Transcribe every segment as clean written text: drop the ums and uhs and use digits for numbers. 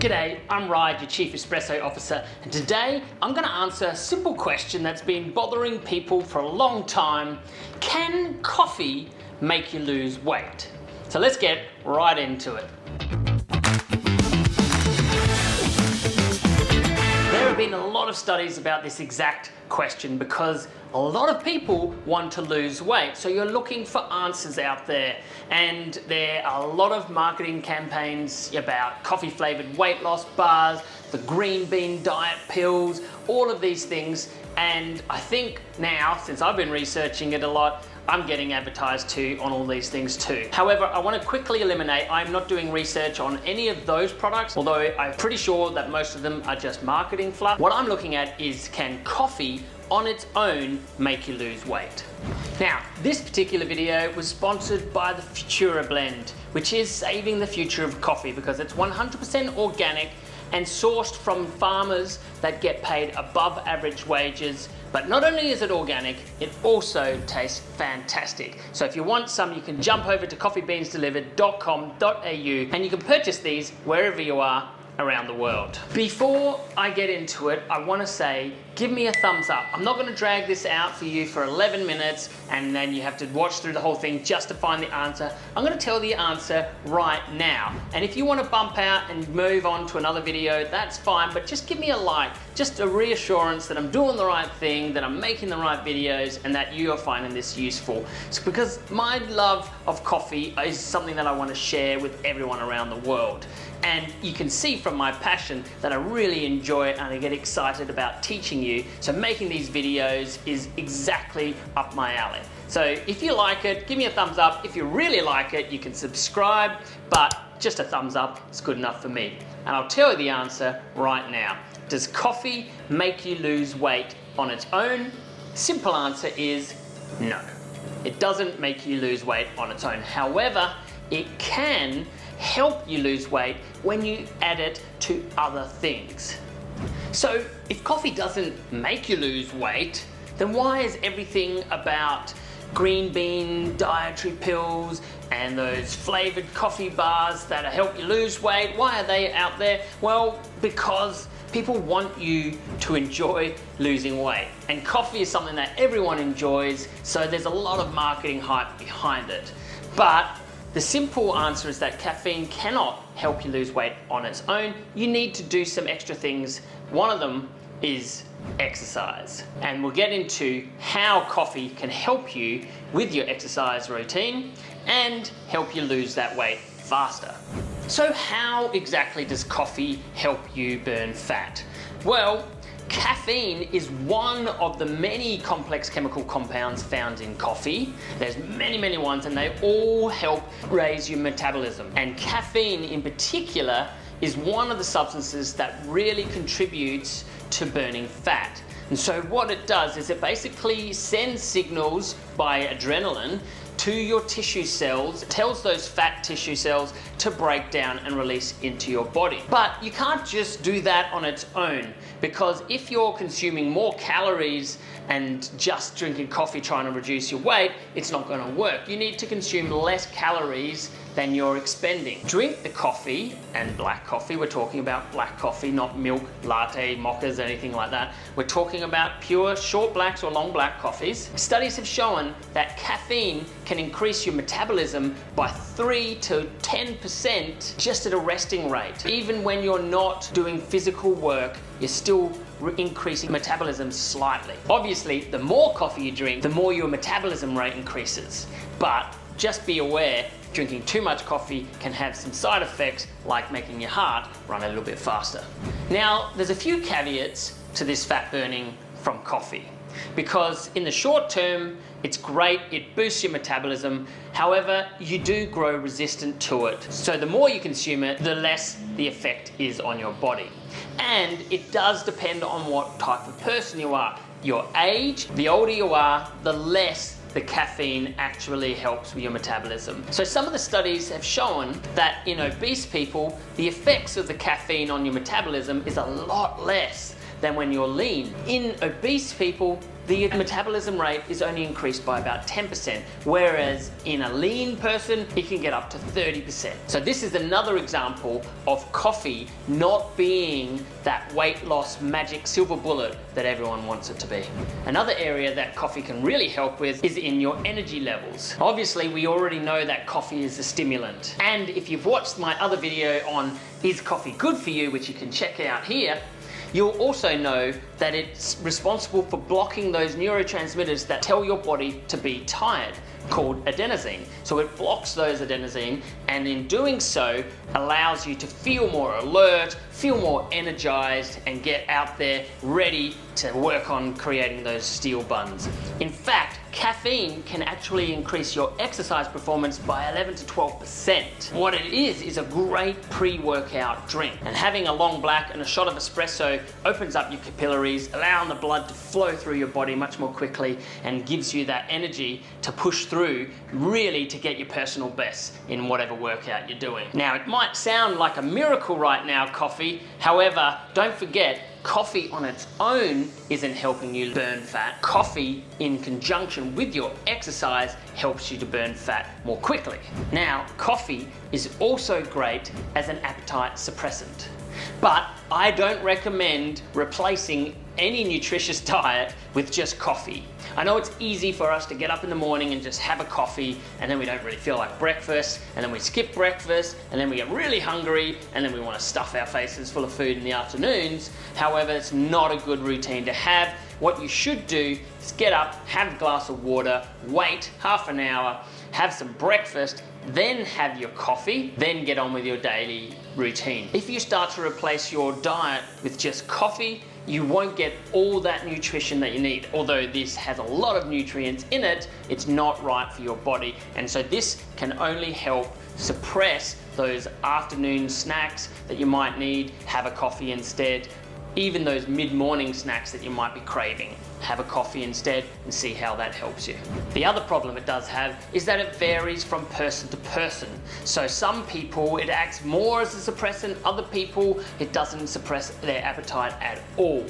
G'day, I'm Ryan, your Chief Espresso Officer, and today I'm going to answer a simple question that's been bothering people for a long time. Can coffee make you lose weight? So let's get right into it. There have been a lot of studies about this exact question because a lot of people want to lose weight. So you're looking for answers out there, and there are a lot of marketing campaigns about coffee flavored weight loss bars, the green bean diet pills, all of these things. And I think now, since I've been researching it a lot, I'm getting advertised to on all these things too. However, I want to quickly eliminate, I'm not doing research on any of those products, although I'm pretty sure that most of them are just marketing fluff. What I'm looking at is, can coffee on its own make you lose weight? Now, this particular video was sponsored by the Futura blend, which is saving the future of coffee because it's 100% organic and sourced from farmers that get paid above average wages. But not only is it organic, it also tastes fantastic. So if you want some, you can jump over to coffeebeansdelivered.com.au and you can purchase these wherever you are around the world. Before I get into it, I want to say, give me a thumbs up. I'm not going to drag this out for you for 11 minutes and then you have to watch through the whole thing just to find the answer. I'm going to tell the answer right now. And if you want to bump out and move on to another video, that's fine, but just give me a like, just a reassurance that I'm doing the right thing, that I'm making the right videos, and that you are finding this useful. It's because my love of coffee is something that I want to share with everyone around the world. And you can see from my passion that I really enjoy it and I get excited about teaching you. So making these videos is exactly up my alley. So if you like it, give me a thumbs up. If you really like it, you can subscribe, but just a thumbs up is good enough for me. And I'll tell you the answer right now. Does coffee make you lose weight on its own? Simple answer is no. It doesn't make you lose weight on its own. However, it can help you lose weight when you add it to other things. So if coffee doesn't make you lose weight, then why is everything about green bean dietary pills and those flavored coffee bars that help you lose weight, why are they out there? Well, because people want you to enjoy losing weight. And coffee is something that everyone enjoys, so there's a lot of marketing hype behind it. But the simple answer is that caffeine cannot help you lose weight on its own. You need to do some extra things. One of them is exercise. And we'll get into how coffee can help you with your exercise routine and help you lose that weight faster. So how exactly does coffee help you burn fat? Well, caffeine is one of the many complex chemical compounds found in coffee. There's many ones, and they all help raise your metabolism. And caffeine in particular is one of the substances that really contributes to burning fat. And so what it does is it basically sends signals by adrenaline to your tissue cells, tells those fat tissue cells to break down and release into your body. But you can't just do that on its own, because if you're consuming more calories and just drinking coffee trying to reduce your weight, it's not going to work. You need to consume less calories than you're expending. Drink the coffee, and black coffee, we're talking about black coffee, not milk, latte, mochas, anything like that. We're talking about pure short blacks or long black coffees. Studies have shown that caffeine can increase your metabolism by 3 to 10% just at a resting rate. Even when you're not doing physical work, you're still increasing metabolism slightly. Obviously, the more coffee you drink, the more your metabolism rate increases. But just be aware, drinking too much coffee can have some side effects like making your heart run a little bit faster. Now, there's a few caveats to this fat burning from coffee, because in the short term, it's great, it boosts your metabolism. However, you do grow resistant to it. So the more you consume it, the less the effect is on your body. And it does depend on what type of person you are. Your age, the older you are, the less the caffeine actually helps with your metabolism. So some of the studies have shown that in obese people, the effects of the caffeine on your metabolism is a lot less than when you're lean. In obese people, the metabolism rate is only increased by about 10%, whereas in a lean person, it can get up to 30%. So this is another example of coffee not being that weight loss magic silver bullet that everyone wants it to be. Another area that coffee can really help with is in your energy levels. Obviously, we already know that coffee is a stimulant. And if you've watched my other video on is coffee good for you, which you can check out here, you'll also know that it's responsible for blocking those neurotransmitters that tell your body to be tired, called adenosine. So it blocks those adenosine, and in doing so allows you to feel more alert, feel more energized, and get out there ready to work on creating those steel buns. In fact, caffeine can actually increase your exercise performance by 11 to 12%. What it is a great pre-workout drink. And having a long black and a shot of espresso opens up your capillaries, allowing the blood to flow through your body much more quickly, and gives you that energy to push through, really to get your personal best in whatever workout you're doing. Now, it might sound like a miracle right now, coffee. However, don't forget, coffee on its own isn't helping you burn fat. Coffee in conjunction with your exercise helps you to burn fat more quickly. Now, coffee is also great as an appetite suppressant, but I don't recommend replacing any nutritious diet with just coffee. I know it's easy for us to get up in the morning and just have a coffee, and then we don't really feel like breakfast, and then we skip breakfast, and then we get really hungry, and then we want to stuff our faces full of food in the afternoons. However, it's not a good routine to have. What you should do is get up, have a glass of water, wait half an hour, have some breakfast, then have your coffee, then get on with your daily routine. If you start to replace your diet with just coffee, you won't get all that nutrition that you need. Although this has a lot of nutrients in it, it's not right for your body. And so this can only help suppress those afternoon snacks that you might need. Have a coffee instead. Even those mid-morning snacks that you might be craving, have a coffee instead and see how that helps you. The other problem it does have is that it varies from person to person. So some people it acts more as a suppressant, other people it doesn't suppress their appetite at all.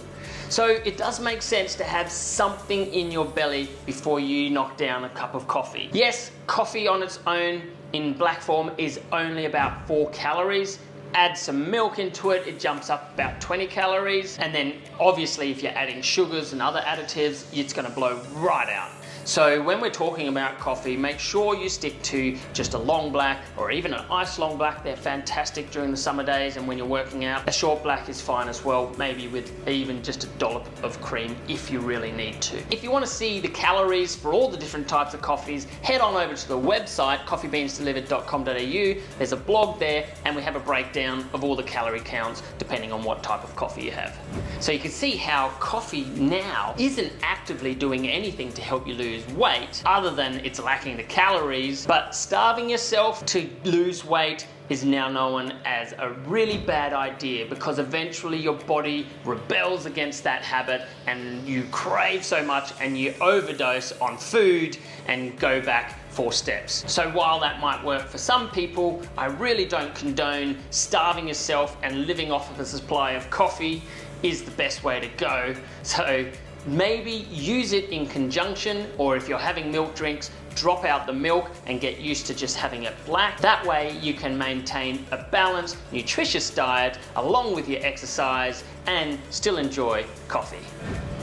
So it does make sense to have something in your belly before you knock down a cup of coffee. Yes, coffee on its own in black form is only about 4 calories. Add some milk into it, it jumps up about 20 calories. And then obviously if you're adding sugars and other additives, it's gonna blow right out. So when we're talking about coffee, make sure you stick to just a long black or even an iced long black. They're fantastic during the summer days and when you're working out. A short black is fine as well, maybe with even just a dollop of cream if you really need to. If you want to see the calories for all the different types of coffees, head on over to the website coffeebeansdelivered.com.au. There's a blog there and we have a breakdown of all the calorie counts depending on what type of coffee you have. So you can see how coffee now isn't actively doing anything to help you lose weight other than it's lacking the calories, but starving yourself to lose weight is now known as a really bad idea because eventually your body rebels against that habit and you crave so much and you overdose on food and go back 4 steps. So while that might work for some people, I really don't condone starving yourself and living off of a supply of coffee is the best way to go. So maybe use it in conjunction, or if you're having milk drinks, drop out the milk and get used to just having it black. That way you can maintain a balanced, nutritious diet along with your exercise and still enjoy coffee.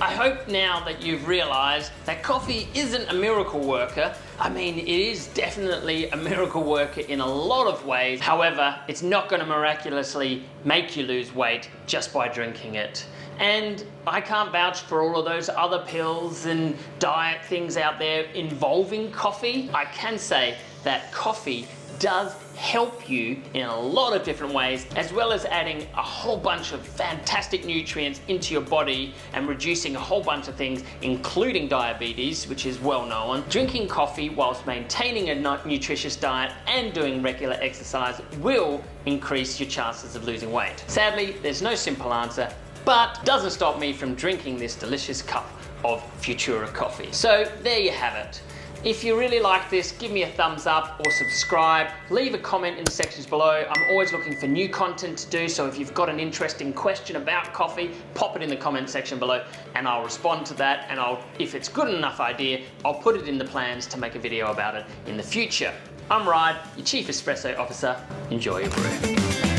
I hope now that you've realized that coffee isn't a miracle worker. I mean, it is definitely a miracle worker in a lot of ways. However, it's not going to miraculously make you lose weight just by drinking it. And I can't vouch for all of those other pills and diet things out there involving coffee. I can say that coffee does help you in a lot of different ways, as well as adding a whole bunch of fantastic nutrients into your body and reducing a whole bunch of things, including diabetes, which is well known. Drinking coffee whilst maintaining a nutritious diet and doing regular exercise will increase your chances of losing weight. Sadly, there's no simple answer, but doesn't stop me from drinking this delicious cup of Futura coffee. So there you have it. If you really like this, give me a thumbs up or subscribe. Leave a comment in the sections below. I'm always looking for new content to do, so if you've got an interesting question about coffee, pop it in the comment section below and I'll respond to that, and if it's good enough idea, I'll put it in the plans to make a video about it in the future. I'm Ryan, your Chief Espresso Officer. Enjoy your brew.